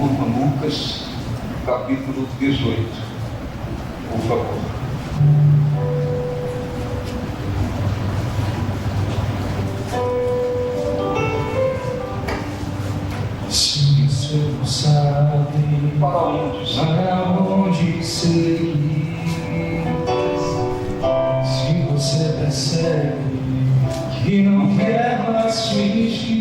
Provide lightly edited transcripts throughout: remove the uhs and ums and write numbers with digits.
turma, Lucas, capítulo 18, por favor. Se você não sabe para onde seguir, se você percebe que não quer mais fingir,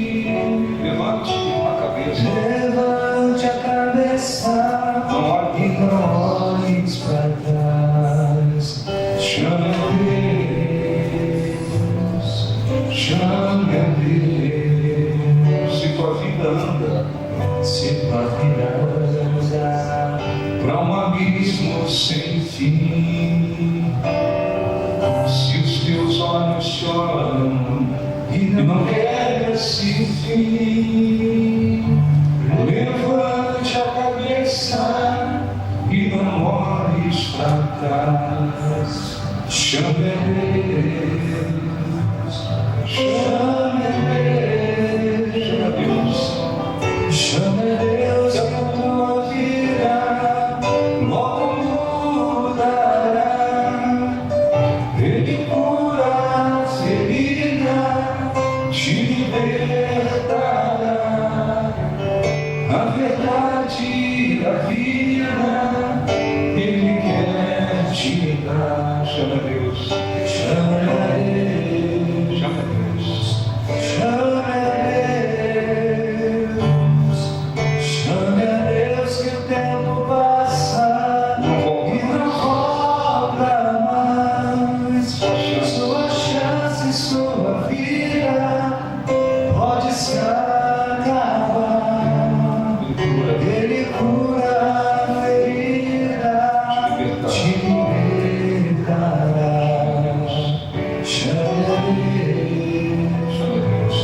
Levante a cabeça. levante a cabeça e não olhes para trás. Chame a Deus, chame a Deus. Se tua vida anda Se tua vida anda para um abismo sem fim, se os teus olhos choram e não quer esse fim, levante a cabeça e não olhes para trás. Chame a Deus, chame a Deus, chame a Deus. Chame a Deus que a tua vida logo mudará. Ele cura a ferida, te libertará. A verdade e a vida Ele quer te dar. chama Deus. Chame a Deus, Chama Deus. chame a Deus, chame a Deus que o tempo passa e não volta mais. Sua chance, sua vida pode se acabar. Ele cura a ferida, te libertará. Chame a Deus, Chama Deus.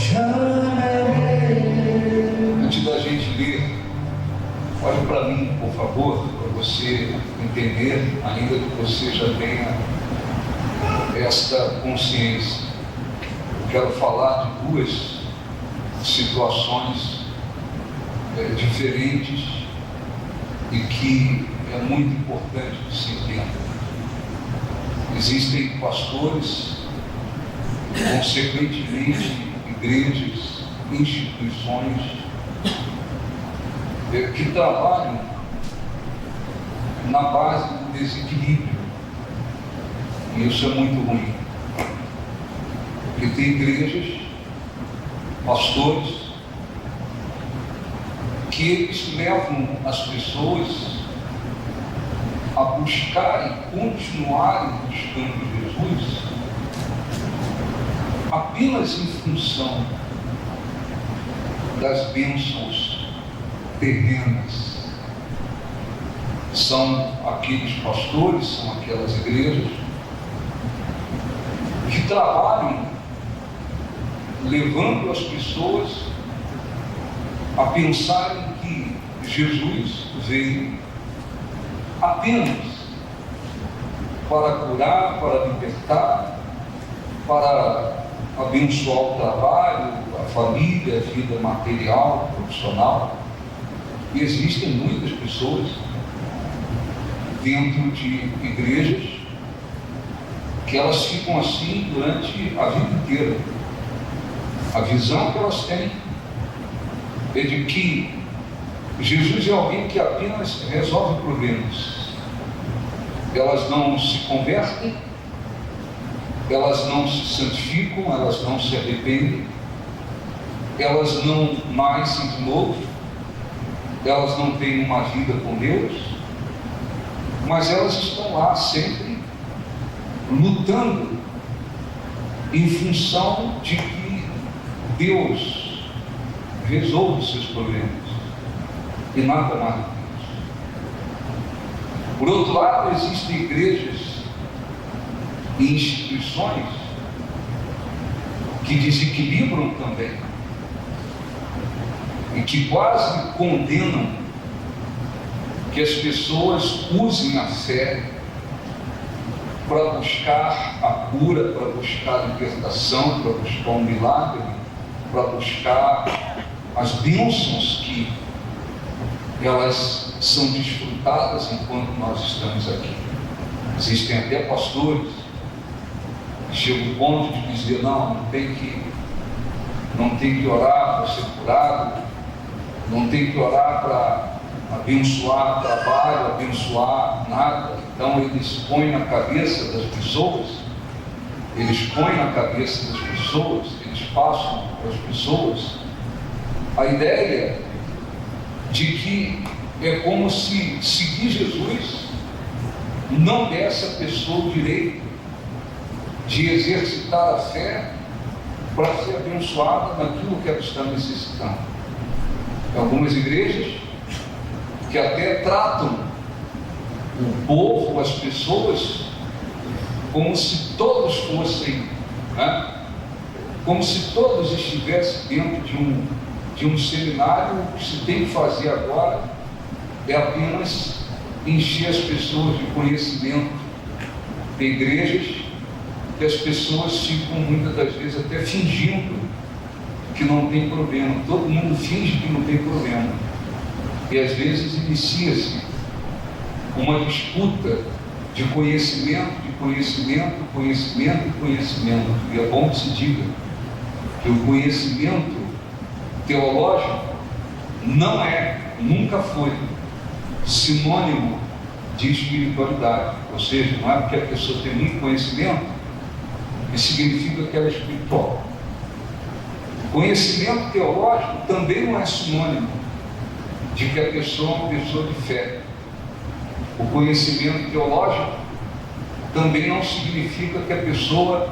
chame a Deus. Antes da gente ler, olhe para mim, por favor, para você entender, ainda que você já tenha esta consciência. Eu quero falar de duas situações diferentes e que é muito importante que se entenda. Existem pastores, consequentemente igrejas, instituições que trabalham na base do desequilíbrio, e isso é muito ruim, porque tem igrejas, pastores, que eles levam as pessoas a buscarem, continuarem buscando Jesus apenas em função das bênçãos terrenas. São aqueles pastores, são aquelas igrejas que trabalham levando as pessoas a pensarem que Jesus veio apenas para curar, para libertar, para abençoar o trabalho, a família, a vida material, profissional. E existem muitas pessoas dentro de igrejas que elas ficam assim durante a vida inteira. A visão que elas têm é de que Jesus é alguém que apenas resolve problemas. Elas não se convertem, elas não se santificam, elas não se arrependem, elas não nascem de novo, elas não têm uma vida com Deus, mas elas estão lá sempre lutando em função de que Deus resolve os seus problemas e nada mais do que isso. Por outro lado, existem igrejas e instituições que desequilibram também e que quase condenam que as pessoas usem a fé para buscar a cura, para buscar a libertação, para buscar um milagre, para buscar as bênçãos que elas são desfrutadas enquanto nós estamos aqui. Existem até pastores que chegam ao ponto de dizer, não tem que orar para ser curado, não tem que orar para abençoar trabalho, abençoar nada. Então eles põem na cabeça das pessoas, eles passam para as pessoas a ideia de que é como se seguir Jesus não desse a pessoa o direito de exercitar a fé para ser abençoada naquilo que ela está necessitando. Tem algumas igrejas que até tratam o povo, as pessoas, como se todos fossem, como se todos estivessem dentro de um seminário. O que se tem que fazer agora é apenas encher as pessoas de conhecimento. Tem igrejas que as pessoas ficam muitas das vezes até fingindo que não tem problema. Todo mundo finge que não tem problema. E às vezes inicia-se uma disputa de conhecimento. E é bom que se diga que o conhecimento teológico não é, nunca foi, sinônimo de espiritualidade. Ou seja, não é porque a pessoa tem muito conhecimento que significa que ela é espiritual. Conhecimento teológico também não é sinônimo de que a pessoa é uma pessoa de fé. O conhecimento teológico também não significa que a pessoa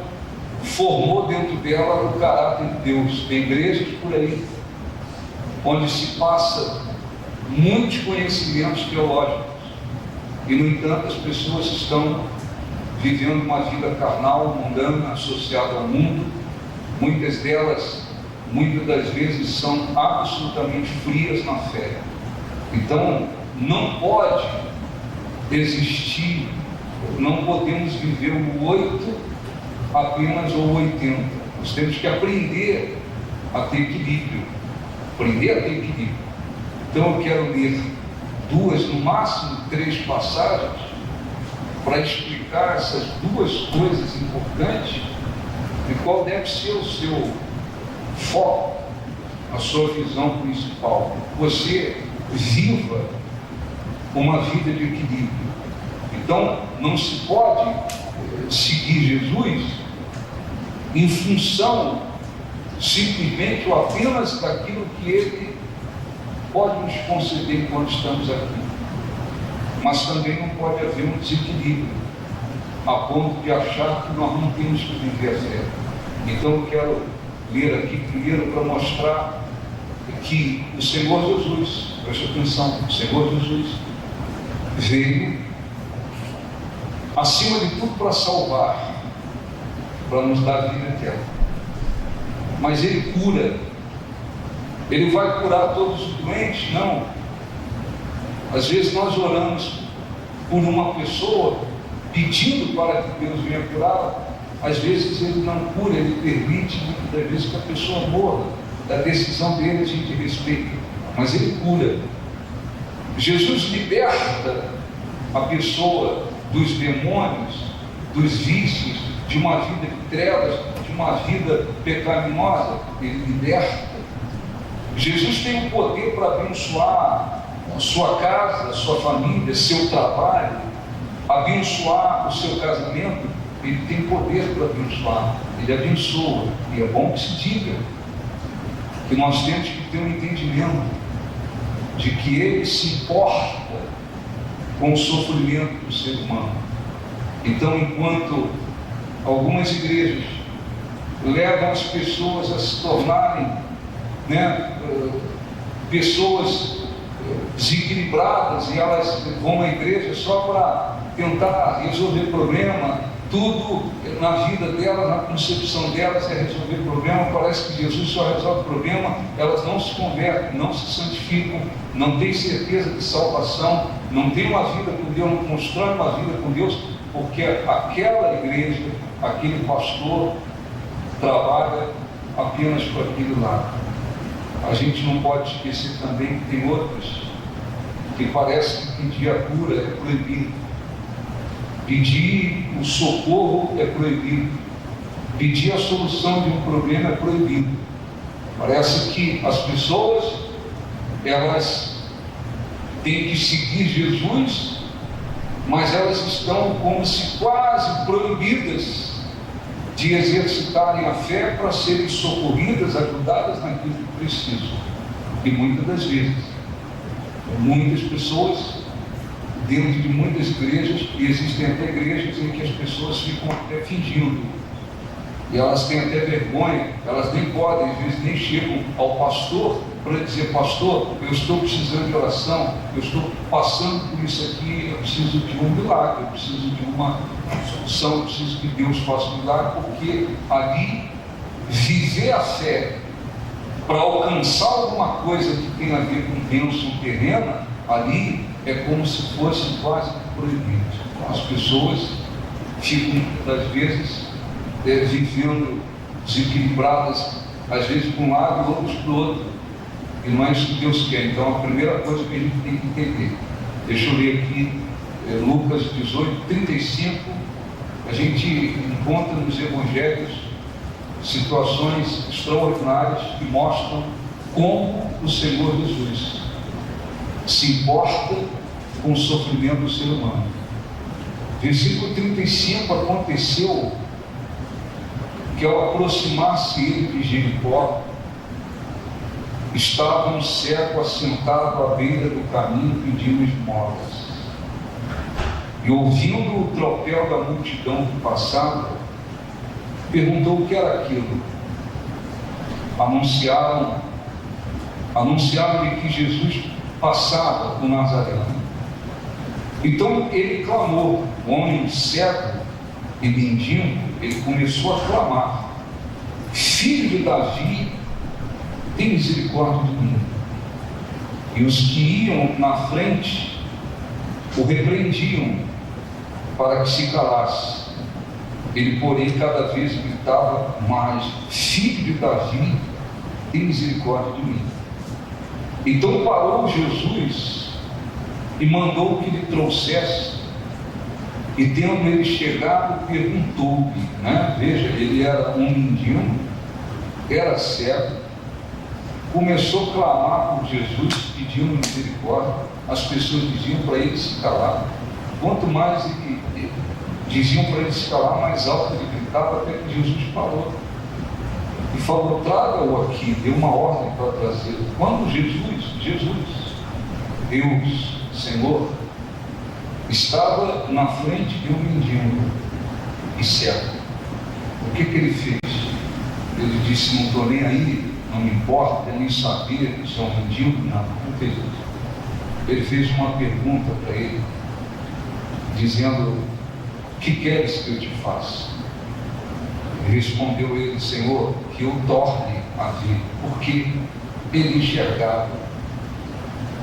formou dentro dela o caráter de Deus. Tem igrejas por aí onde se passa muitos conhecimentos teológicos e, no entanto, as pessoas estão vivendo uma vida carnal, mundana, associada ao mundo. Muitas das vezes são absolutamente frias na fé. Então, não pode existir, não podemos viver o 8 apenas ou 80. Nós temos que aprender a ter equilíbrio. Então eu quero ler 2, no máximo 3 passagens para explicar essas 2 coisas importantes e qual deve ser o seu foco, a sua visão principal. Você viva uma vida de equilíbrio. Então não se pode seguir Jesus em função simplesmente ou apenas daquilo que Ele pode nos conceder enquanto estamos aqui. Mas também não pode haver um desequilíbrio a ponto de achar que nós não temos que viver a fé. Então eu quero ler aqui primeiro para mostrar que o Senhor Jesus, preste atenção, o Senhor Jesus veio acima de tudo para salvar, para nos dar vida eterna. Mas Ele cura. Ele vai curar todos os doentes? Não. Às vezes nós oramos por uma pessoa pedindo para que Deus venha curá-la. Às vezes Ele não cura, Ele permite muitas das vezes que a pessoa morra. Da decisão dele a gente respeita, mas Ele cura. Jesus liberta a pessoa dos demônios, dos vícios, de uma vida de trevas, de uma vida pecaminosa. Ele liberta. Jesus tem o poder para abençoar a sua casa, a sua família, seu trabalho, abençoar o seu casamento. Ele tem poder para abençoar. Ele abençoa. E é bom que se diga que nós temos que ter um entendimento de que Ele se importa com o sofrimento do ser humano. Então, enquanto algumas igrejas levam as pessoas a se tornarem pessoas desequilibradas, e elas vão à igreja só para tentar resolver problema, tudo na vida delas, na concepção delas é resolver problema. Parece que Jesus só resolve problema, elas não se convertem, não se santificam, não têm certeza de salvação, não têm uma vida com Deus, não constroem uma vida com Deus, porque aquela igreja, aquele pastor trabalha apenas para aquele lado. A gente não pode esquecer também que tem outras que parece que pedir a cura é proibido, pedir o socorro é proibido, pedir a solução de um problema é proibido. Parece que as pessoas, elas têm que seguir Jesus, mas elas estão como se quase proibidas de exercitarem a fé para serem socorridas, ajudadas naquilo que precisam. E muitas das vezes, muitas pessoas, dentro de muitas igrejas, e existem até igrejas em que as pessoas ficam até fingindo, e elas têm até vergonha, elas nem podem, às vezes nem chegam ao pastor para dizer: pastor, eu estou precisando de oração, eu estou passando por isso aqui, eu preciso de um milagre, eu preciso de uma solução, eu preciso que Deus faça um milagre, porque ali, viver a fé para alcançar alguma coisa que tem a ver com bênção terrena, ali é como se fosse quase proibido. As pessoas ficam, às vezes, vivendo desequilibradas, às vezes para um lado e outros para o outro, e não é isso que Deus quer. Então a primeira coisa que a gente tem que entender, deixa eu ler aqui Lucas 18, 35, a gente encontra nos evangelhos situações extraordinárias que mostram como o Senhor Jesus se importa com o sofrimento do ser humano. Versículo 35, aconteceu que ao aproximar-se ele de Jericó, estava um cego assentado à beira do caminho pedindo esmolas. E ouvindo o tropel da multidão que passava, perguntou o que era aquilo. Anunciaram-lhe que Jesus passava por Nazareno. Então ele clamou, o homem cego e mendigo, ele começou a clamar: Filho de Davi, tem misericórdia de mim. E os que iam na frente o repreendiam para que se calasse. Ele, porém, cada vez gritava mais: Filho de Davi, tem misericórdia de mim. Então parou Jesus e mandou que lhe trouxesse. E tendo ele chegado, perguntou-lhe, veja, ele era um mendigo, era cego, começou a clamar por Jesus, pedindo misericórdia. As pessoas diziam para ele se calar. Quanto mais diziam para ele se calar, mais alto ele gritava, até que Jesus parou e falou: traga-o aqui, deu uma ordem para trazê-lo. Quando Jesus, Deus, Senhor, estava na frente de um mendigo e cego, o que ele fez? Ele disse: não estou nem aí, não me importa nem saber se é um mendigo. Não fez isso. Ele fez uma pergunta para ele, dizendo: que queres que eu te faça? Respondeu ele: Senhor, que eu torne a ver. Porque ele enxergava,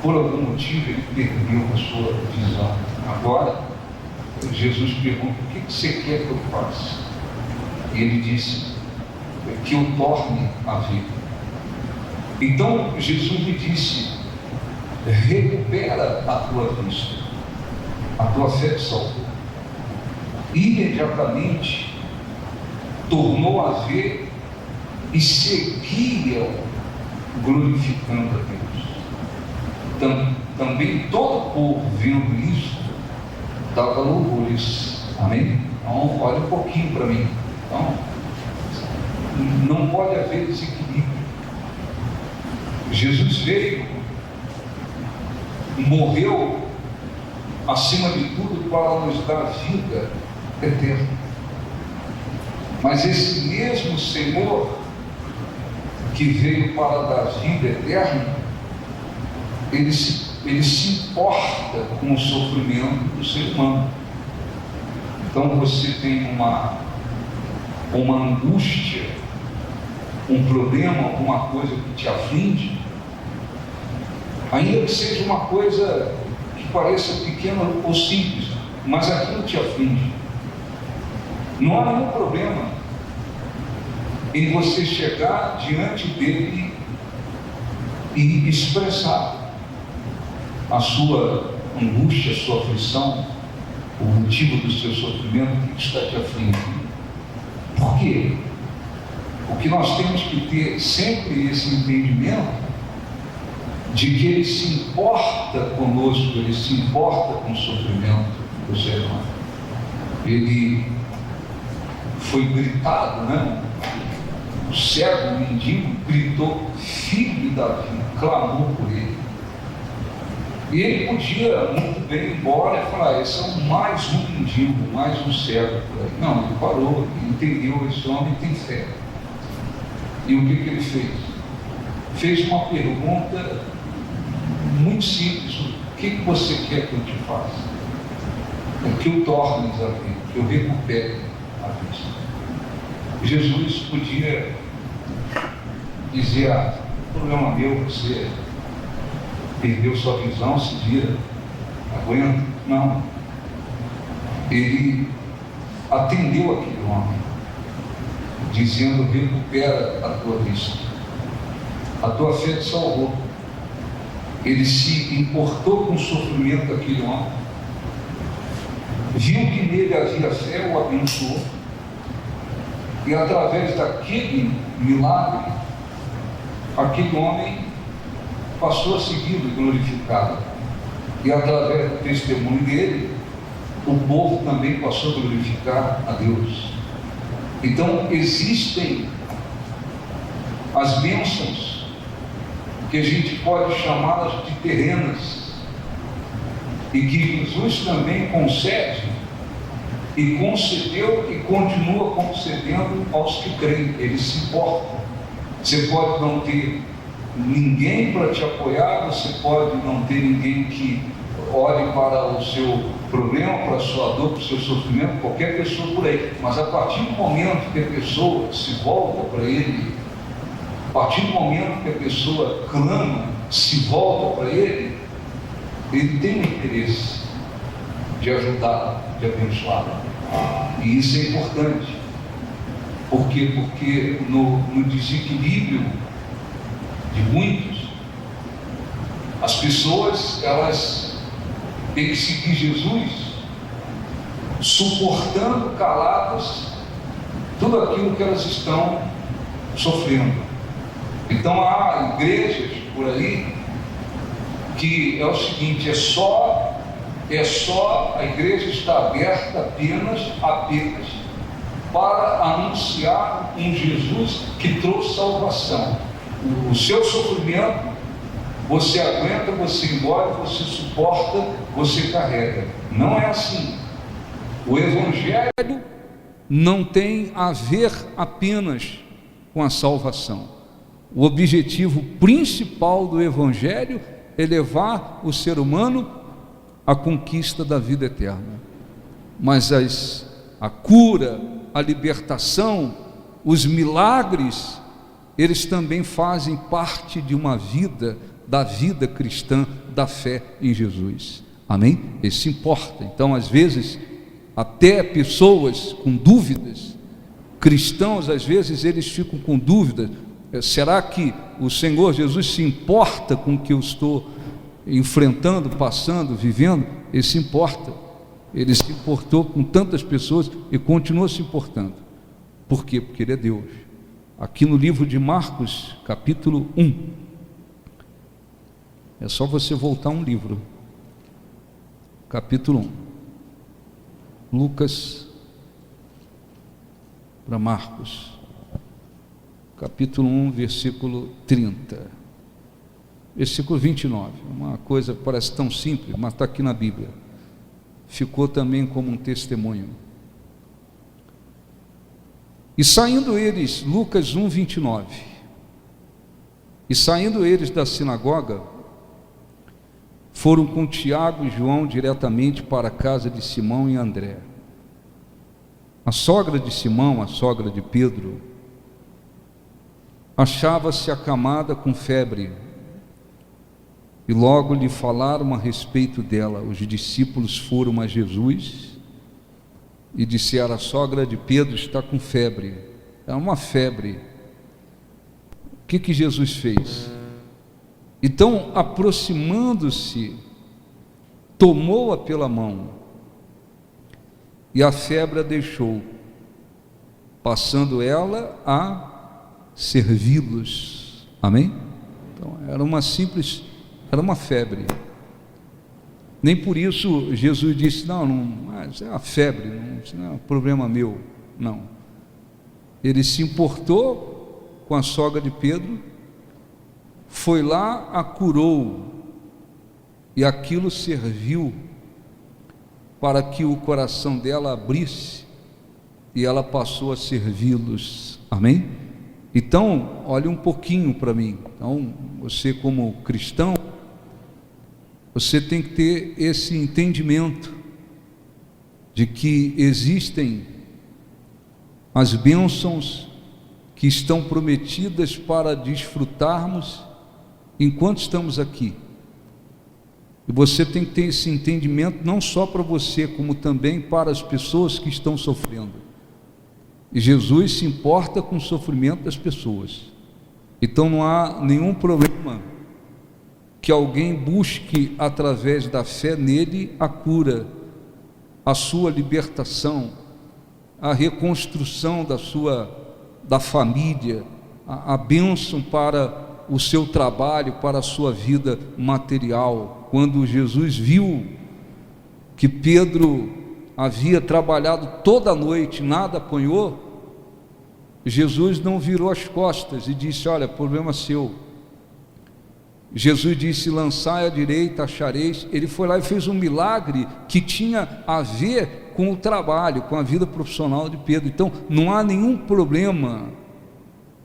por algum motivo ele perdeu a sua visão. Agora Jesus pergunta: o que você quer que eu faça? E ele disse: que eu torne a ver. Então Jesus lhe disse: recupera a tua vista, a tua fé te salvou. Imediatamente tornou a ver e seguia glorificando a Deus. Também todo o povo, vendo isso, dava louvores. Amém? Então olha um pouquinho para mim. Então, não pode haver desequilíbrio. Jesus veio, morreu acima de tudo para nos dar vida eterna. Mas esse mesmo Senhor que veio para dar vida eterna, ele se importa com o sofrimento do ser humano. Então você tem uma angústia, um problema, alguma coisa que te aflige, ainda que seja uma coisa que pareça pequena ou simples, mas aquilo te aflige. Não há nenhum problema em você chegar diante dele e expressar. a sua angústia, a sua aflição, o motivo do seu sofrimento, o que está te afligindo. Por quê? Porque nós temos que ter sempre esse entendimento de que Ele se importa conosco, Ele se importa com o sofrimento do ser humano. Ele foi gritado, né? O cego, o mendigo, gritou, filho de Davi, clamou por ele. E ele podia muito bem ir embora e falar, esse é mais um mendigo, mais um cego por aí. Não, ele parou, entendeu, esse homem tem fé. E o que ele fez? Fez uma pergunta muito simples: o que você quer que eu te faça? É que eu torne a ver, que eu recupere a vista. Jesus podia dizer, problema meu, você perdeu sua visão, se vira, aguenta. Não. Ele atendeu aquele homem, dizendo, recupera a tua vista, a tua fé te salvou. Ele se importou com o sofrimento daquele homem, viu que nele havia fé, o abençoou, e através daquele milagre, aquele homem passou a segui-lo e glorificá-lo. E através do testemunho dele, o povo também passou a glorificar a Deus. Então, existem as bênçãos que a gente pode chamá-las de terrenas, e que Jesus também concede, e concedeu e continua concedendo aos que creem. Ele se importa. Você pode não ter ninguém para te apoiar, você pode não ter ninguém que olhe para o seu problema, para a sua dor, para o seu sofrimento, qualquer pessoa por aí, mas a partir do momento que a pessoa se volta para Ele, a partir do momento que a pessoa clama, se volta para Ele, Ele tem o interesse de ajudá-la, de abençoá-la. E isso é importante. Por quê? Porque no desequilíbrio de muitos, as pessoas, elas têm que seguir Jesus, suportando caladas tudo aquilo que elas estão sofrendo. Então há igrejas por aí que é o seguinte, é só a igreja está aberta apenas para anunciar um Jesus que trouxe salvação. O seu sofrimento, você aguenta, você engole, você suporta, você carrega. Não é assim. O Evangelho não tem a ver apenas com a salvação. O objetivo principal do Evangelho é levar o ser humano à conquista da vida eterna. Mas a cura, a libertação, os milagres, eles também fazem parte de uma vida, da vida cristã, da fé em Jesus. Amém? Isso importa. Então, às vezes, até pessoas com dúvidas, cristãos, às vezes, eles ficam com dúvidas. Será que o Senhor Jesus se importa com o que eu estou enfrentando, passando, vivendo? Ele se importa. Ele se importou com tantas pessoas e continua se importando. Por quê? Porque Ele é Deus. Aqui no livro de Marcos, capítulo 1, é só você voltar um livro, capítulo 1, Lucas para Marcos, capítulo 1, versículo 30, versículo 29, uma coisa que parece tão simples, mas está aqui na Bíblia, ficou também como um testemunho. E saindo eles, Lucas 1, 29, e saindo eles da sinagoga, foram com Tiago e João diretamente para a casa de Simão e André. A sogra de Simão, a sogra de Pedro, achava-se acamada com febre, e logo lhe falaram a respeito dela. Os discípulos foram a Jesus e disseram: a sogra de Pedro está com febre. É uma febre. O que Jesus fez? Então, aproximando-se tomou-a pela mão, e a febre a deixou, passando ela a servi-los. Amém? Então, era uma febre. Nem por isso Jesus disse, não, isso é uma febre, isso não é um problema meu. Não. Ele se importou com a sogra de Pedro, foi lá, a curou, e aquilo serviu para que o coração dela abrisse, e ela passou a servi-los. Amém? Então, olhe um pouquinho para mim. Então, você como cristão, você tem que ter esse entendimento de que existem as bênçãos que estão prometidas para desfrutarmos enquanto estamos aqui. E você tem que ter esse entendimento não só para você, como também para as pessoas que estão sofrendo. E Jesus se importa com o sofrimento das pessoas. Então não há nenhum problema que alguém busque através da fé nele a cura, a sua libertação, a reconstrução da família, a bênção para o seu trabalho, para a sua vida material. Quando Jesus viu que Pedro havia trabalhado toda a noite, nada apanhou, Jesus não virou as costas e disse, olha, problema seu. Jesus disse, lançai à direita, achareis. Ele foi lá e fez um milagre que tinha a ver com o trabalho, com a vida profissional de Pedro. Então, não há nenhum problema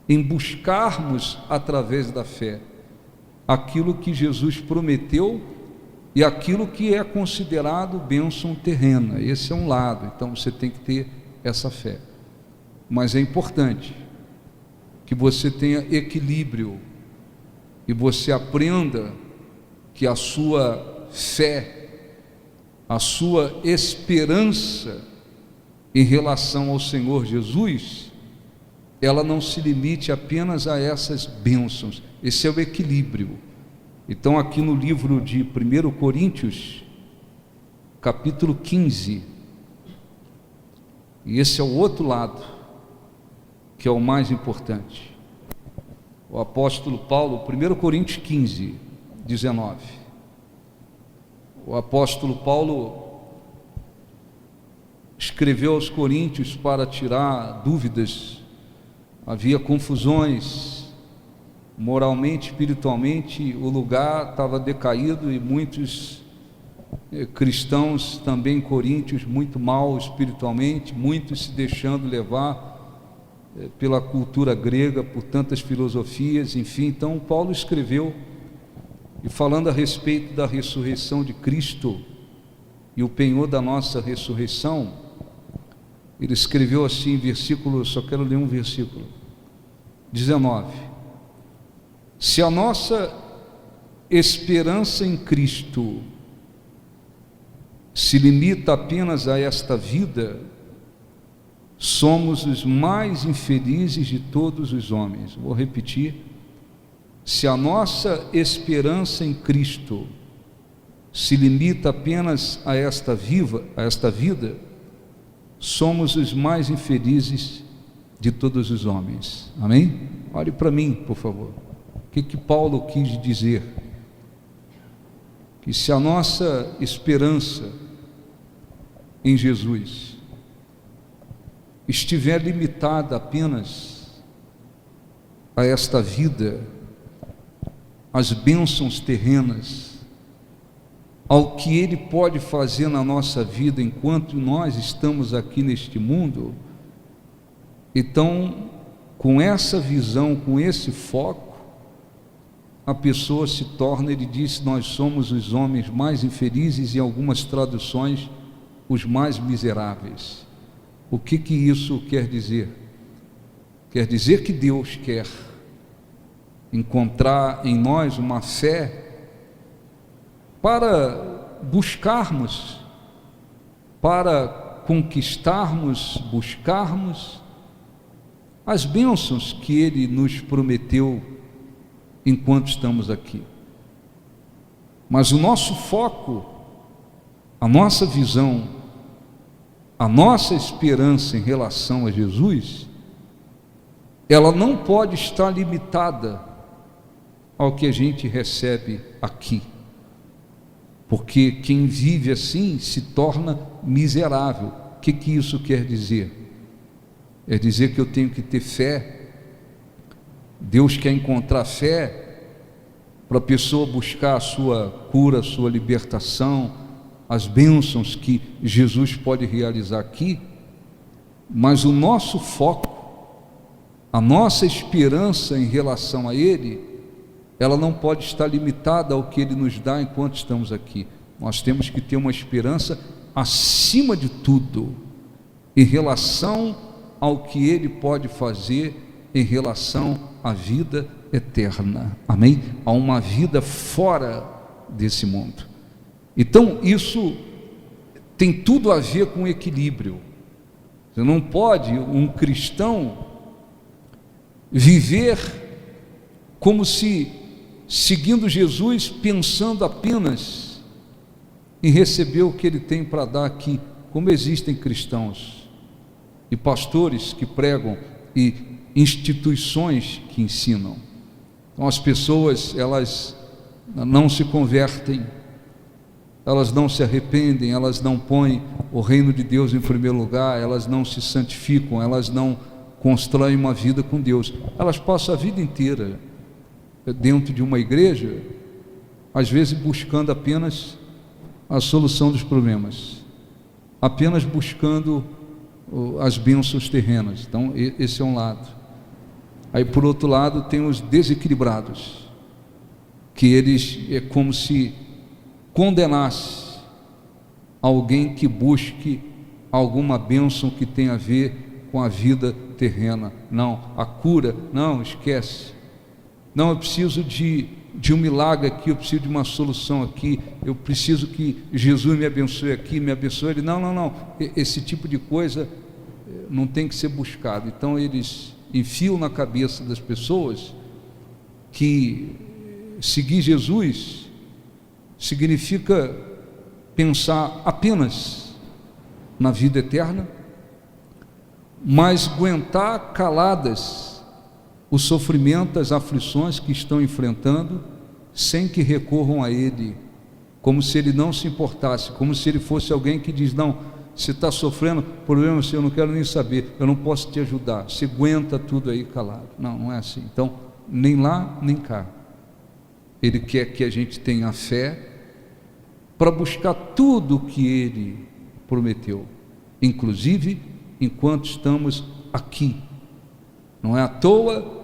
em buscarmos, através da fé, aquilo que Jesus prometeu e aquilo que é considerado bênção terrena. Esse é um lado, então você tem que ter essa fé. Mas é importante que você tenha equilíbrio e você aprenda que a sua fé, a sua esperança em relação ao Senhor Jesus, ela não se limite apenas a essas bênçãos. Esse é o equilíbrio. Então, aqui no livro de 1 Coríntios, capítulo 15, e esse é o outro lado, que é o mais importante. O apóstolo Paulo, 1 Coríntios 15, 19. O apóstolo Paulo escreveu aos Coríntios para tirar dúvidas. Havia confusões, moralmente, espiritualmente, o lugar estava decaído e muitos cristãos também coríntios, muito mal espiritualmente, muitos se deixando levar pela cultura grega, por tantas filosofias, enfim. Então Paulo escreveu, e falando a respeito da ressurreição de Cristo e o penhor da nossa ressurreição, ele escreveu assim, versículo, só quero ler um versículo, 19: se a nossa esperança em Cristo se limita apenas a esta vida, somos os mais infelizes de todos os homens. Vou repetir: se a nossa esperança em Cristo se limita apenas a esta vida, somos os mais infelizes de todos os homens. Amém? Olhe para mim, por favor. O que Paulo quis dizer? Que se a nossa esperança em Jesus estiver limitada apenas a esta vida, às bênçãos terrenas, ao que Ele pode fazer na nossa vida enquanto nós estamos aqui neste mundo, então, com essa visão, com esse foco, a pessoa se torna, ele diz, nós somos os homens mais infelizes, em algumas traduções, os mais miseráveis. O que isso quer dizer? Quer dizer que Deus quer encontrar em nós uma fé para buscarmos, para conquistarmos, buscarmos as bênçãos que Ele nos prometeu enquanto estamos aqui. Mas o nosso foco a nossa visão, a nossa esperança em relação a Jesus, ela não pode estar limitada ao que a gente recebe aqui, porque quem vive assim se torna miserável. O que isso quer dizer? É dizer que eu tenho que ter fé. Deus quer encontrar fé para a pessoa buscar a sua cura, a sua libertação, as bênçãos que Jesus pode realizar aqui, mas o nosso foco, a nossa esperança em relação a Ele, ela não pode estar limitada ao que Ele nos dá enquanto estamos aqui. Nós temos que ter uma esperança acima de tudo, em relação ao que Ele pode fazer em relação à vida eterna, amém? A uma vida fora desse mundo. Então isso tem tudo a ver com equilíbrio. Você não pode, um cristão, viver como se seguindo Jesus, pensando apenas em receber o que Ele tem para dar aqui, como existem cristãos e pastores que pregam e instituições que ensinam. Então as pessoas, elas não se convertem, elas não se arrependem, elas não põem o reino de Deus em primeiro lugar, elas não se santificam, elas não constroem uma vida com Deus. Elas passam a vida inteira dentro de uma igreja, às vezes buscando apenas a solução dos problemas, apenas buscando as bênçãos terrenas. Então esse é um lado. Aí por outro lado tem os desequilibrados, que eles é como se condenasse alguém que busque alguma bênção que tenha a ver com a vida terrena. Não, a cura, não, esquece. Não, eu preciso de um milagre aqui, eu preciso de uma solução aqui, eu preciso que Jesus me abençoe aqui, me abençoe ele. Não, esse tipo de coisa não tem que ser buscado. Então eles enfiam na cabeça das pessoas que seguir Jesus significa pensar apenas na vida eterna, mas aguentar caladas o sofrimento, as aflições que estão enfrentando, sem que recorram a Ele, como se Ele não se importasse, como se Ele fosse alguém que diz: não, você está sofrendo, problema seu, eu não quero nem saber, eu não posso te ajudar, você aguenta tudo aí calado. Não é assim. Então, nem lá, nem cá. Ele quer que a gente tenha fé para buscar tudo o que Ele prometeu, inclusive enquanto estamos aqui. Não é à toa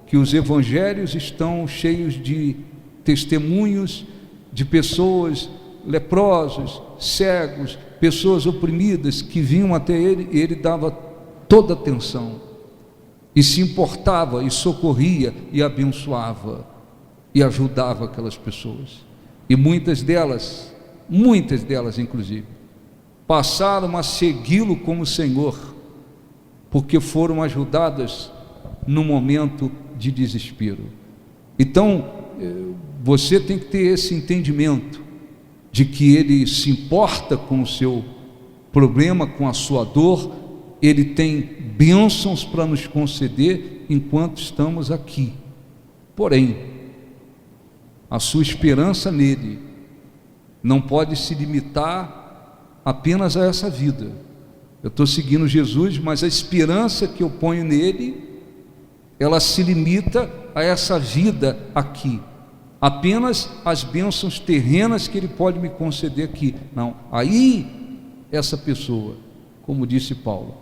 que os evangelhos estão cheios de testemunhos de pessoas leprosos, cegos, pessoas oprimidas que vinham até Ele, e Ele dava toda atenção e se importava e socorria e abençoava e ajudava aquelas pessoas. E muitas delas inclusive passaram a segui-lo como Senhor, porque foram ajudadas no momento de desespero. Então você tem que ter esse entendimento de que Ele se importa com o seu problema, com a sua dor. Ele tem bênçãos para nos conceder enquanto estamos aqui. Porém, a sua esperança nele não pode se limitar apenas a essa vida. Eu estou seguindo Jesus, mas a esperança que eu ponho nele, ela se limita a essa vida aqui, apenas as bênçãos terrenas que Ele pode me conceder aqui. Não, aí essa pessoa, como disse Paulo,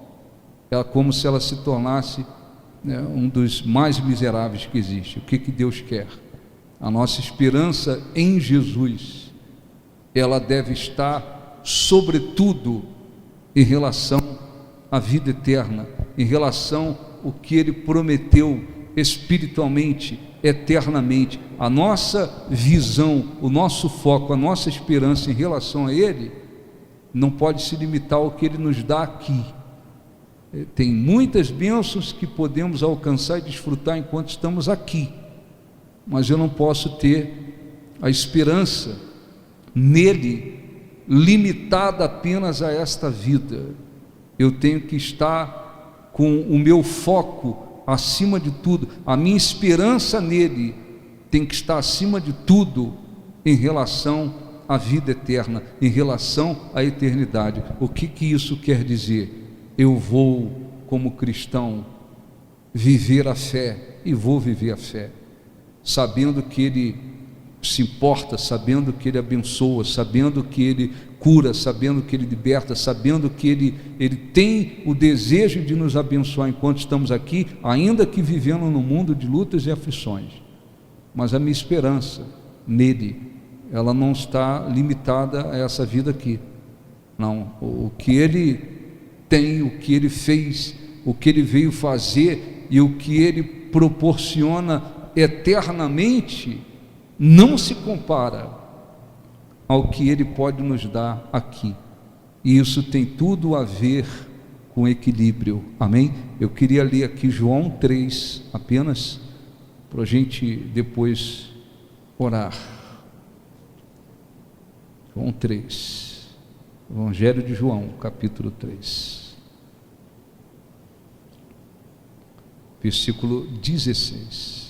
é como se ela se tornasse um dos mais miseráveis que existe. O que Deus quer? A nossa esperança em Jesus, ela deve estar sobretudo em relação à vida eterna, em relação ao que Ele prometeu espiritualmente, eternamente. A nossa visão, o nosso foco, a nossa esperança em relação a Ele não pode se limitar ao que Ele nos dá aqui. Tem muitas bênçãos que podemos alcançar e desfrutar enquanto estamos aqui, mas eu não posso ter a esperança nele limitada apenas a esta vida. Eu tenho que estar com o meu foco acima de tudo, a minha esperança nele tem que estar acima de tudo em relação à vida eterna, em relação à eternidade. O que isso quer dizer? Eu vou, como cristão, viver a fé, e vou viver a fé, sabendo que Ele se importa, sabendo que Ele abençoa, sabendo que Ele cura, sabendo que Ele liberta, sabendo que Ele tem o desejo de nos abençoar enquanto estamos aqui, ainda que vivendo num mundo de lutas e aflições. Mas a minha esperança nele, ela não está limitada a essa vida aqui. Não, o que Ele tem, o que Ele fez, o que Ele veio fazer e o que Ele proporciona eternamente, não se compara ao que Ele pode nos dar aqui. E isso tem tudo a ver com equilíbrio. Amém? Eu queria ler aqui João 3, apenas, para a gente depois orar. João 3, Evangelho de João, capítulo 3, versículo 16.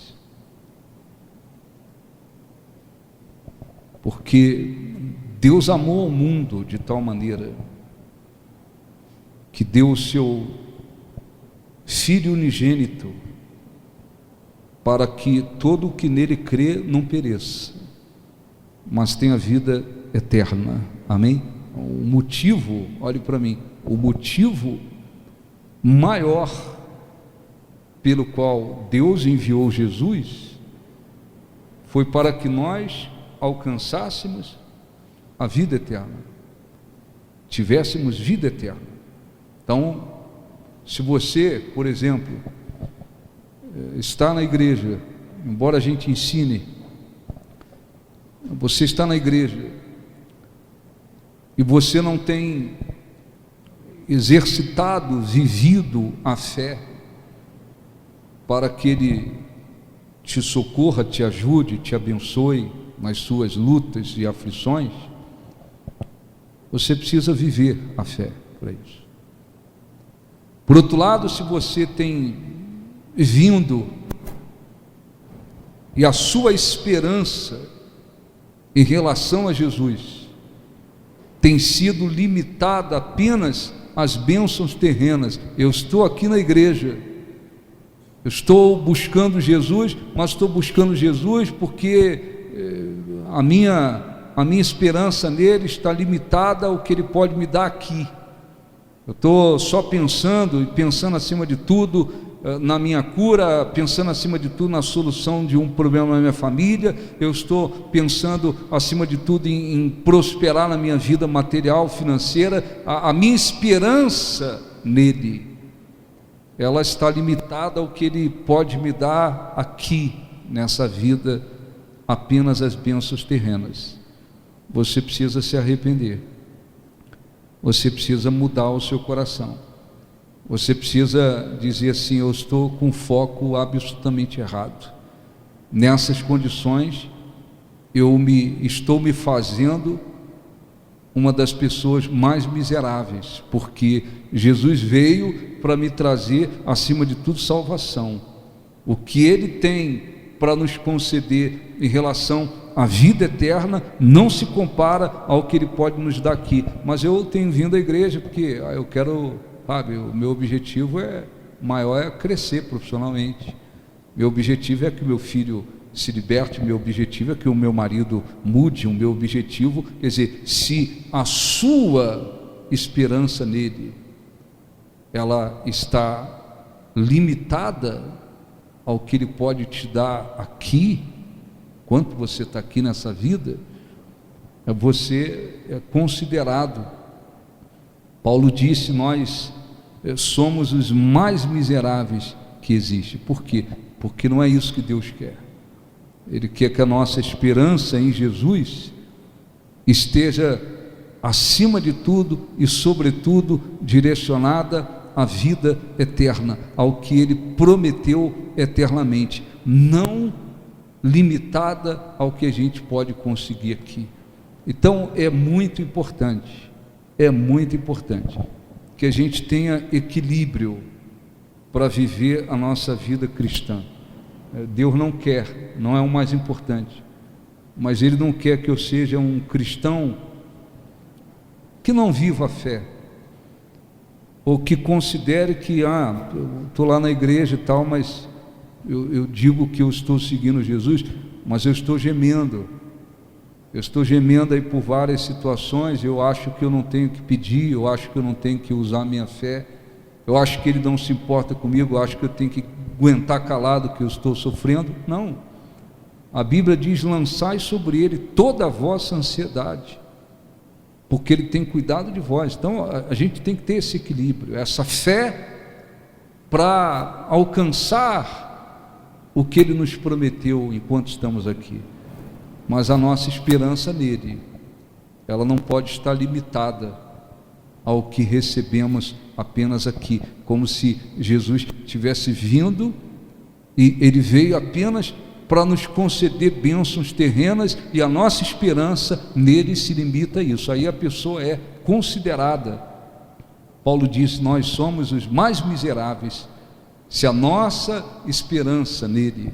Porque Deus amou o mundo de tal maneira que deu o seu Filho unigênito, para que todo o que nele crê não pereça, mas tenha vida eterna. Amém? O motivo, olhe para mim, o motivo maior pelo qual Deus enviou Jesus foi para que nós alcançássemos a vida eterna, tivéssemos vida eterna. Então, se você, por exemplo, está na igreja, embora a gente ensine, você está na igreja e você não tem exercitado, vivido a fé para que Ele te socorra, te ajude, te abençoe nas suas lutas e aflições, você precisa viver a fé para isso. Por outro lado, se você tem vindo e a sua esperança em relação a Jesus tem sido limitada apenas às bênçãos terrenas, eu estou aqui na igreja, eu estou buscando Jesus, mas estou buscando Jesus porque a minha esperança nele está limitada ao que ele pode me dar aqui. Eu estou só pensando acima de tudo na minha cura, pensando acima de tudo na solução de um problema na minha família, eu estou pensando acima de tudo em prosperar na minha vida material, financeira. A minha esperança nele, ela está limitada ao que ele pode me dar aqui, nessa vida, apenas as bênçãos terrenas. Você precisa se arrepender, você precisa mudar o seu coração, você precisa dizer assim: eu estou com foco absolutamente errado, nessas condições estou me fazendo uma das pessoas mais miseráveis, porque Jesus veio para me trazer, acima de tudo, salvação. O que Ele tem para nos conceder em relação à vida eterna não se compara ao que Ele pode nos dar aqui. Mas eu tenho vindo à igreja porque eu quero, sabe, o meu objetivo maior é crescer profissionalmente, meu objetivo é que meu filho se liberte, meu objetivo é que o meu marido mude, o meu objetivo, quer dizer, se a sua esperança nele, ela está limitada ao que ele pode te dar aqui, enquanto você está aqui nessa vida, você é considerado, Paulo disse, nós somos os mais miseráveis que existe. Por quê? Porque não é isso que Deus quer. Ele quer que a nossa esperança em Jesus esteja acima de tudo e sobretudo direcionada à vida eterna, ao que Ele prometeu eternamente, não limitada ao que a gente pode conseguir aqui. Então é muito importante que a gente tenha equilíbrio para viver a nossa vida cristã. Deus não quer, não é o mais importante, mas Ele não quer que eu seja um cristão que não viva a fé, ou que considere que, eu estou lá na igreja e tal, mas eu digo que eu estou seguindo Jesus, mas eu estou gemendo aí por várias situações, eu acho que eu não tenho que pedir, eu acho que eu não tenho que usar a minha fé, eu acho que Ele não se importa comigo, eu acho que eu tenho que aguentar calado que eu estou sofrendo. Não, a Bíblia diz: lançai sobre Ele toda a vossa ansiedade, porque Ele tem cuidado de vós. Então a gente tem que ter esse equilíbrio, essa fé para alcançar o que Ele nos prometeu enquanto estamos aqui. Mas a nossa esperança nele, ela não pode estar limitada ao que recebemos apenas aqui, como se Jesus tivesse vindo e Ele veio apenas para nos conceder bênçãos terrenas, e a nossa esperança nele se limita a isso. Aí a pessoa é considerada, Paulo diz, nós somos os mais miseráveis se a nossa esperança nele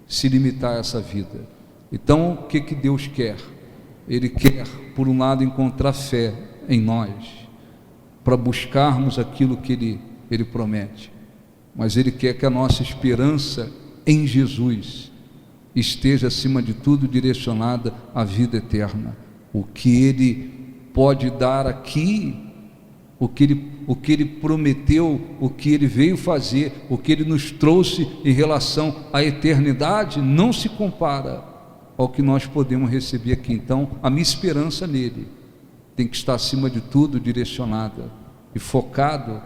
se limitar a essa vida. Então o que Deus quer? Ele quer, por um lado, encontrar fé em nós, para buscarmos aquilo que Ele promete, mas Ele quer que a nossa esperança em Jesus esteja, acima de tudo, direcionada à vida eterna. O que Ele pode dar aqui, o que Ele prometeu, o que Ele veio fazer, o que Ele nos trouxe em relação à eternidade, não se compara ao que nós podemos receber aqui. Então a minha esperança nele tem que estar, acima de tudo, direcionada e focado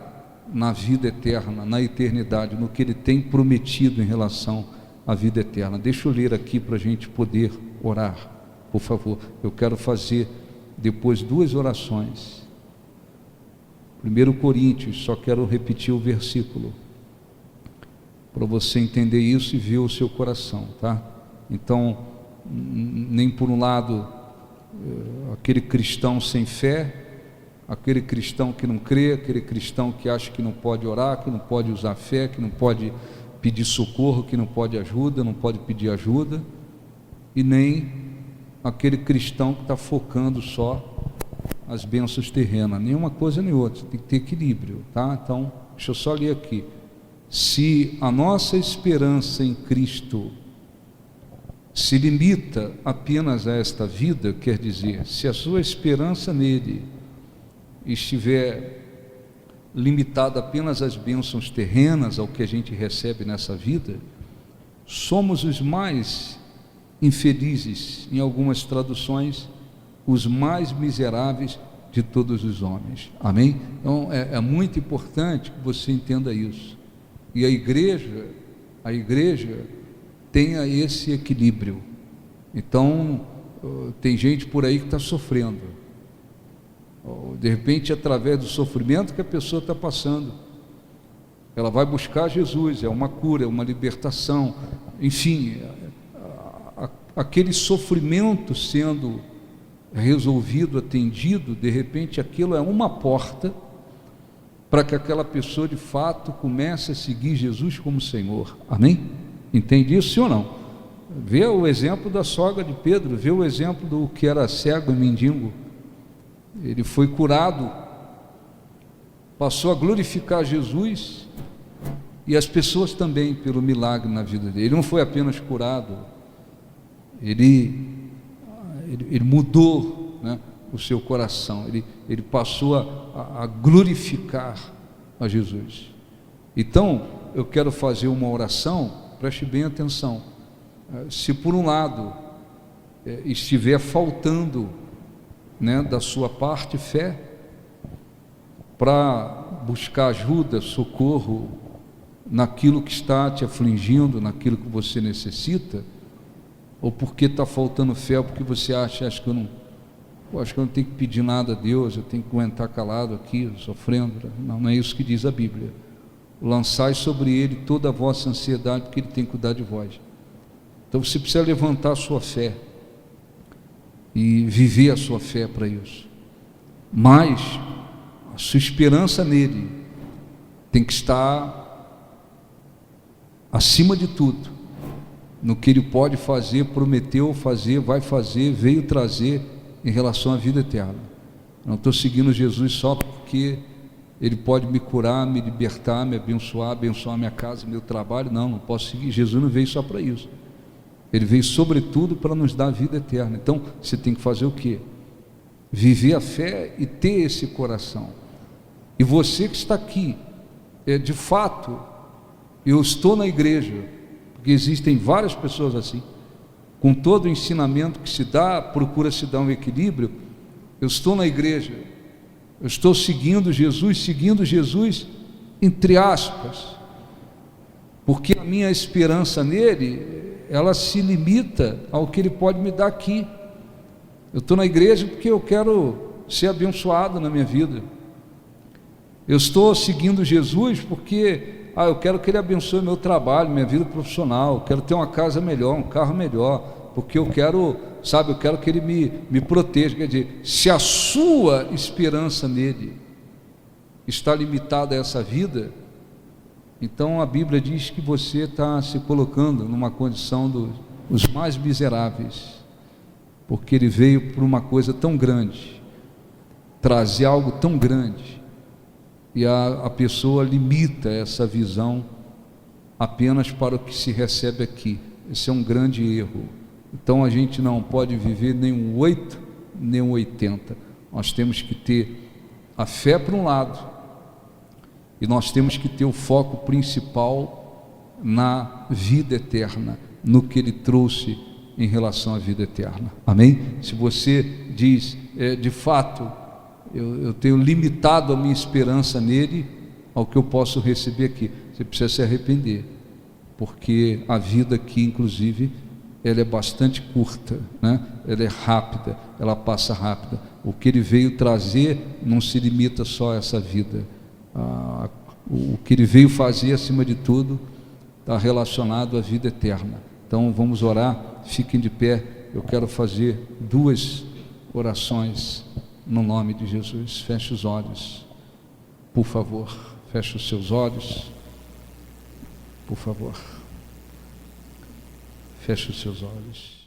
na vida eterna, na eternidade, no que Ele tem prometido em relação à vida eterna. Deixa eu ler aqui para a gente poder orar, por favor. Eu quero fazer depois 2 orações. 1 Coríntios, só quero repetir o versículo para você entender isso e ver o seu coração, tá? Então, nem por um lado aquele cristão sem fé, aquele cristão que não crê, aquele cristão que acha que não pode orar, que não pode usar fé, que não pode pedir socorro, que não pode ajuda, não pode pedir ajuda, e nem aquele cristão que está focando só as bênçãos terrenas, nenhuma coisa nem outra, tem que ter equilíbrio, tá? Então, deixa eu só ler aqui. Se a nossa esperança em Cristo se limita apenas a esta vida, quer dizer, se a sua esperança nele estiver limitada apenas às bênçãos terrenas, ao que a gente recebe nessa vida, somos os mais infelizes, em algumas traduções, os mais miseráveis de todos os homens. Amém? Então é muito importante que você entenda isso. E a igreja tenha esse equilíbrio. Então tem gente por aí que está sofrendo, de repente, através do sofrimento que a pessoa está passando, ela vai buscar Jesus, é uma cura, é uma libertação, enfim, aquele sofrimento sendo resolvido, atendido, de repente aquilo é uma porta para que aquela pessoa de fato comece a seguir Jesus como Senhor. Amém? Entende isso, sim ou não? Vê o exemplo da sogra de Pedro, vê o exemplo do que era cego e mendigo. Ele foi curado, passou a glorificar Jesus, e as pessoas também, pelo milagre na vida dele. Ele não foi apenas curado, ele mudou, né, o seu coração, ele passou a glorificar a Jesus. Então eu quero fazer uma oração, preste bem atenção. Se por um lado estiver faltando, né, da sua parte fé, para buscar ajuda, socorro naquilo que está te afligindo, naquilo que você necessita, ou porque está faltando fé, ou porque você acha que eu não tenho que pedir nada a Deus, eu tenho que aguentar calado aqui, sofrendo. Não é isso que diz a Bíblia. Lançai sobre Ele toda a vossa ansiedade, porque Ele tem que cuidar de vós. Então você precisa levantar a sua fé e viver a sua fé para isso. Mas a sua esperança nele tem que estar acima de tudo, no que ele pode fazer, prometeu fazer, vai fazer, veio trazer em relação à vida eterna. Não estou seguindo Jesus só porque ele pode me curar, me libertar, me abençoar, abençoar minha casa, meu trabalho. Não posso seguir. Jesus não veio só para isso. Ele veio sobretudo para nos dar a vida eterna. Então você tem que fazer o quê? Viver a fé e ter esse coração. E você que está aqui, de fato, eu estou na igreja, porque existem várias pessoas assim, com todo o ensinamento que se dá, procura se dar um equilíbrio. Eu estou na igreja, eu estou seguindo Jesus, entre aspas, porque a minha esperança nele, ela se limita ao que ele pode me dar aqui. Eu estou na igreja porque eu quero ser abençoado na minha vida. Eu estou seguindo Jesus porque eu quero que ele abençoe meu trabalho, minha vida profissional. Eu quero ter uma casa melhor, um carro melhor, porque eu quero, eu quero que ele me proteja. Quer dizer, se a sua esperança nele está limitada a essa vida, então a Bíblia diz que você está se colocando numa condição dos mais miseráveis, porque ele veio por uma coisa tão grande, trazer algo tão grande, e a pessoa limita essa visão apenas para o que se recebe aqui. Esse é um grande erro. Então a gente não pode viver nem um 8, nem um 80. Nós temos que ter a fé por um lado, e nós temos que ter o foco principal na vida eterna, no que ele trouxe em relação à vida eterna. Amém? Se você diz, de fato, eu tenho limitado a minha esperança nele ao que eu posso receber aqui, você precisa se arrepender, porque a vida aqui, inclusive, ela é bastante curta, né? Ela é rápida, ela passa rápida. O que ele veio trazer não se limita só a essa vida. O que ele veio fazer, acima de tudo, está relacionado à vida eterna. Então vamos orar, fiquem de pé. Eu quero fazer 2 orações no nome de Jesus. Feche os olhos, por favor. Feche os seus olhos, por favor. Feche os seus olhos.